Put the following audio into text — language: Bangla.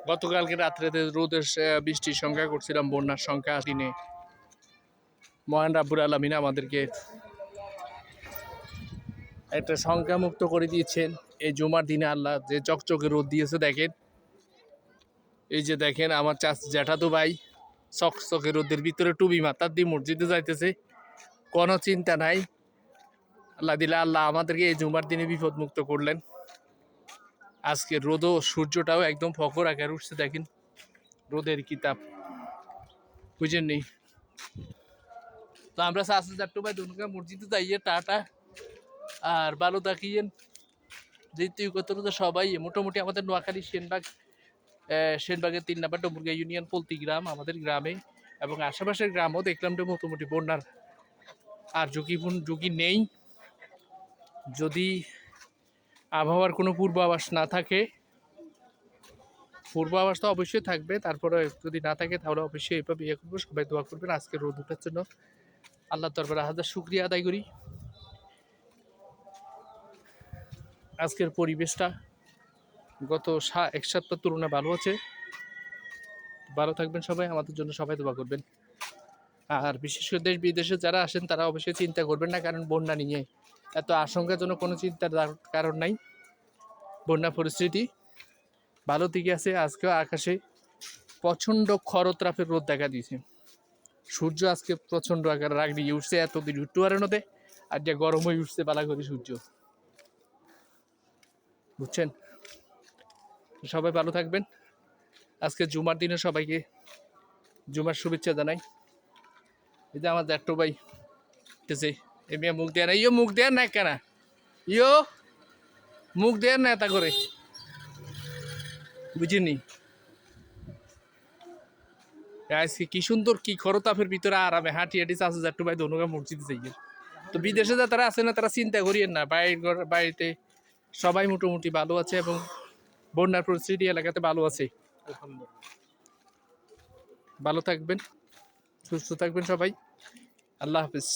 গতকালকে রাত্রেতে রোদের বৃষ্টির সংখ্যা করছিলাম, বন্যার সংখ্যা দিনে মহান রাব্বুল আলামিন আমাদেরকে একটা সংখ্যা মুক্ত করে দিয়েছেন। এই জুমার দিনে আল্লাহ যে চকচকে রোদ দিয়েছে দেখেন, এই যে দেখেন আমার জ্যাঠাতো ভাই চকচকে রোদের ভিতরে টুপি মাথার দিয়ে মসজিদে যাইতেছে, কোনো চিন্তা নাই। আল্লাহ দিলে আল্লাহ আমাদেরকে এই জুমার দিনে বিপদ মুক্ত করলেন। আজকে রোদও সূর্যটাও একদম ফকর আকার উঠছে, দেখেন রোদের কিতাব বুঝেন নি। তো আমরা চাষি চারটু ভাই দুর্গা মসজিদে যাইয়ে টাটা আর ভালো থাকিয়েন। দ্বিতীয় কথা তো সবাই মোটামুটি আমাদের নোয়াখালী সেনবাগের 3 নম্বর ডুমুরগা ইউনিয়ন পলতি গ্রাম আমাদের গ্রামে এবং আশেপাশের গ্রামও দেখলাম যে মোটামুটি বন্যার আর ঝুঁকি নেই। যদি আবহাওয়ার কোনো পূর্বাভাস না থাকে, পূর্বাভাস তো অবশ্যই থাকবে, তারপরে যদি না থাকে তাহলে অবশ্যই এভাবে ইয়ে করবো। সবাই দোয়া করবেন আজকে রোদ ওঠার জন্য। আল্লাহ দরবারে হাজার শুকরিয়া আদায় করি। আজকের পরিবেশটা গত এক সপ্তাহ তুলনায় ভালো আছে। ভালো থাকবেন সবাই, আমাদের জন্য সবাই দোয়া করবেন। আর বিশেষ করে দেশ বিদেশে যারা আসেন তারা অবশ্যই চিন্তা করবেন না, কারণ বন্যা নিয়ে এত আশঙ্কাজনক কোনো চিন্তার কারণ নাই। বন্যা পরিস্থিতি ভালো দিকে আছে। আজকেও আকাশে প্রচণ্ড খরতাপের রোদ দেখা দিয়েছে। সূর্য আজকে প্রচণ্ড আকার রাগ দিয়ে উঠছে, এতদিন উঠতে পারে নদে আর যা গরম হয়ে উঠছে পালা করে সূর্য, বুঝছেন। সবাই ভালো থাকবেন। আজকে জুমার দিনে সবাইকে জুমার শুভেচ্ছা জানাই। এই যে আমার জ্যাঠো ভাই এমনি মুখ দেয় না, ইয়ো মুখ দেয় না কেনা, ইয়ো মুখ দেয় না এটা করে, বুঝিনি। আজকে কি সুন্দর কি খরতাপের ভিতরে আরামে হাঁটি হাঁটি চাষা জ্যাঠো ভাই ধনুকা মসজিদে যাই। তো বিদেশে যা তারা আছে না, তারা চিন্তা করিয়েন না, বাড়িতে সবাই মোটামুটি ভালো আছে এবং বন্যার পরিস্থিতি এলাকাতে ভালো আছে। ভালো থাকবেন, সুস্থ থাকবেন সবাই। আল্লাহ হাফিজ।